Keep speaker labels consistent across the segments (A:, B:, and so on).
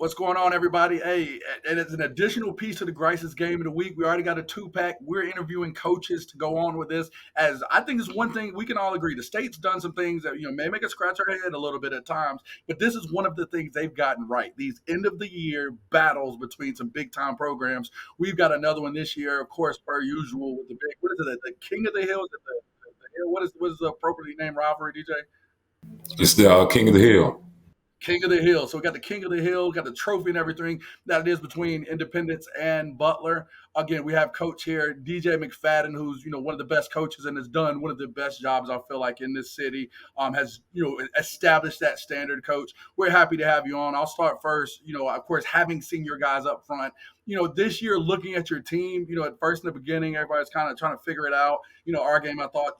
A: What's going on, everybody? Hey, and it's an additional piece to the Grice's Game of the Week. We already got a two-pack. We're interviewing coaches to go on with this, as I think it's one thing we can all agree. The state's done some things that may make us scratch our head a little bit at times, but this is one of the things they've gotten right. These end-of-the-year battles between some big-time programs. We've got another one this year, of course, per usual, with the big, what is it, the King of the Hill? Is it the Hill? What is the appropriately named rivalry, DJ?
B: It's the King of the Hill.
A: King of the Hill. So we got the King of the Hill, got the trophy and everything that it is between Independence and Butler. Again, we have coach here, DJ McFadden, who's one of the best coaches and has done one of the best jobs I feel like in this city. Has established that standard. Coach, we're happy to have you on. I'll start first. Of course, having seen your guys up front. This year, looking at your team, at first in the beginning, everybody's kind of trying to figure it out. Our game, I thought,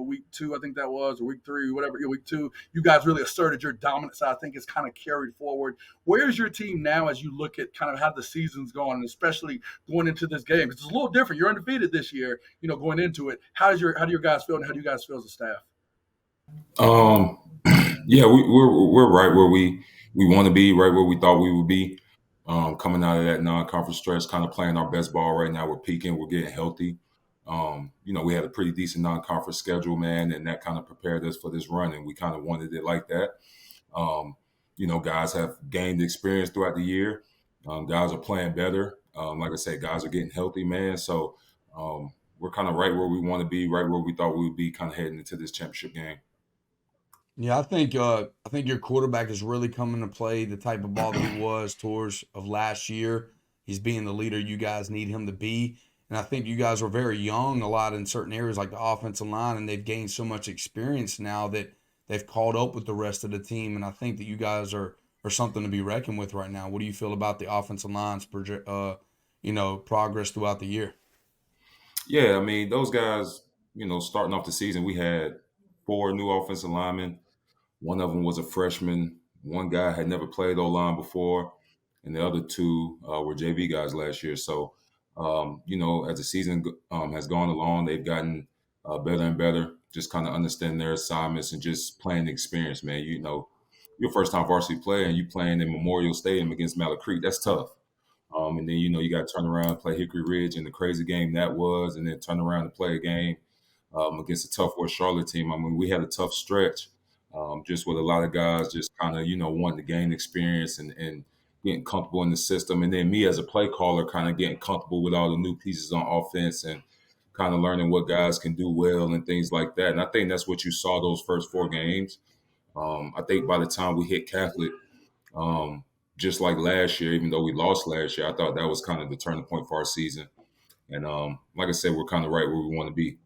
A: week 2, I think that was, or week 3, whatever, week 2, you guys really asserted your dominance. I think it's kind of carried forward. Where's your team now as you look at kind of how the season's going, and especially going into this game? Because it's a little different. You're undefeated this year, going into it. How do your guys feel, and how do you guys feel as a staff?
B: Yeah, we're right where we want to be, right where we thought we would be. Coming out of that non-conference stretch, kind of playing our best ball right now. We're peaking. We're getting healthy. We had a pretty decent non-conference schedule, man, and that kind of prepared us for this run, and we kind of wanted it like that. Guys have gained experience throughout the year. Guys are playing better. Like I said, guys are getting healthy, man. So we're kind of right where we want to be, right where we thought we would be, kind of heading into this championship game.
C: Yeah, I think your quarterback is really coming to play the type of ball that he was towards of last year. He's being the leader you guys need him to be. And I think you guys were very young a lot in certain areas like the offensive line, and they've gained so much experience now that they've caught up with the rest of the team. And I think that you guys are something to be reckoned with right now. What do you feel about the offensive line's progress throughout the year?
B: Yeah, I mean, those guys, starting off the season, we had 4 new offensive linemen. One of them was a freshman. One guy had never played O-line before, and the other 2 were JV guys last year. So, as the season has gone along, they've gotten better and better, just kind of understanding their assignments and just playing the experience, man. Your first time varsity player and you playing in Memorial Stadium against Mallard Creek, that's tough. And then, you got to turn around and play Hickory Ridge and the crazy game that was, and then turn around and play a game against a tough West Charlotte team. I mean, we had a tough stretch just with a lot of guys just kind of, wanting to gain experience and getting comfortable in the system. And then me as a play caller kind of getting comfortable with all the new pieces on offense and kind of learning what guys can do well and things like that. And I think that's what you saw those first 4 games. I think by the time we hit Catholic, just like last year, even though we lost last year, I thought that was kind of the turning point for our season. And like I said, we're kind of right where we want to be.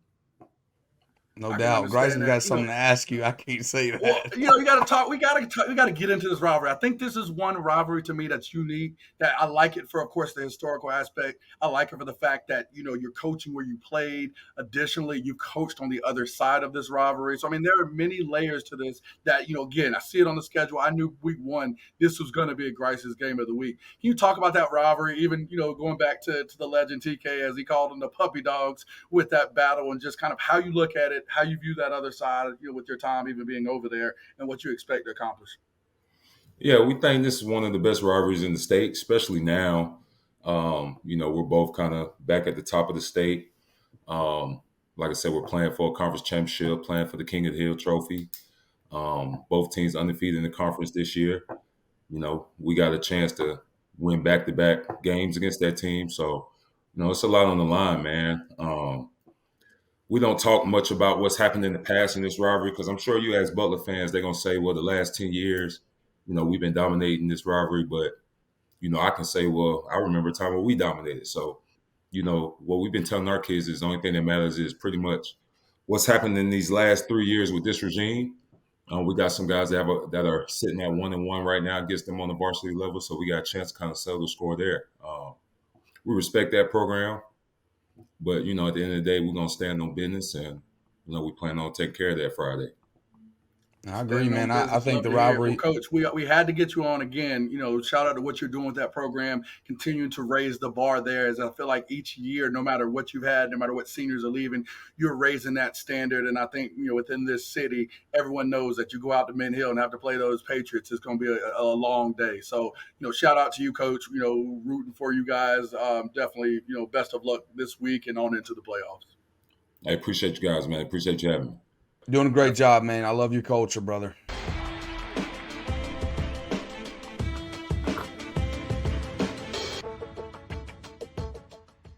C: No doubt. Grayson got something to ask you. I can't say that.
A: Well, you got to talk. We got to get into this rivalry. I think this is one rivalry to me that's unique. That I like it for, of course, the historical aspect. I like it for the fact that you're coaching where you played. Additionally, you coached on the other side of this rivalry. So I mean, there are many layers to this. That again, I see it on the schedule. I knew week 1 this was going to be a Grice's Game of the Week. Can you talk about that rivalry? Even going back to the legend TK, as he called them, the puppy dogs, with that battle, and just kind of how you look at it, how you view that other side, with your time even being over there, and what you expect to accomplish.
B: Yeah, we think this is one of the best rivalries in the state, especially now. We're both kind of back at the top of the state. Like I said, we're playing for a conference championship, playing for the King of the Hill trophy. Both teams undefeated in the conference this year. We got a chance to win back-to-back games against that team. So, it's a lot on the line, man. We don't talk much about what's happened in the past in this rivalry because I'm sure you ask Butler fans, they're going to say, well, the last 10 years, we've been dominating this rivalry. But, I can say, well, I remember a time where we dominated. So, what we've been telling our kids is the only thing that matters is pretty much what's happened in these last 3 years with this regime. We got some guys that are sitting at 1-1 right now against them on the varsity level. So we got a chance to kind of settle the score there. We respect that program. But, at the end of the day, we're going to stand on business and, we plan on taking care of that Friday.
C: I agree,
A: Standing on
C: man. I
A: business.
C: think
A: Love
C: the
A: to hear it. Well,
C: rivalry.
A: Coach, we had to get you on again. Shout out to what you're doing with that program, continuing to raise the bar there. As I feel like each year, no matter what you've had, no matter what seniors are leaving, you're raising that standard. And I think within this city, everyone knows that you go out to Mint Hill and have to play those Patriots. It's going to be a long day. So shout out to you, Coach. Rooting for you guys. Definitely, best of luck this week and on into the playoffs.
B: I appreciate you guys, man. Appreciate you having me.
C: Doing a great
A: Absolutely.
C: job, man. I love your culture, brother.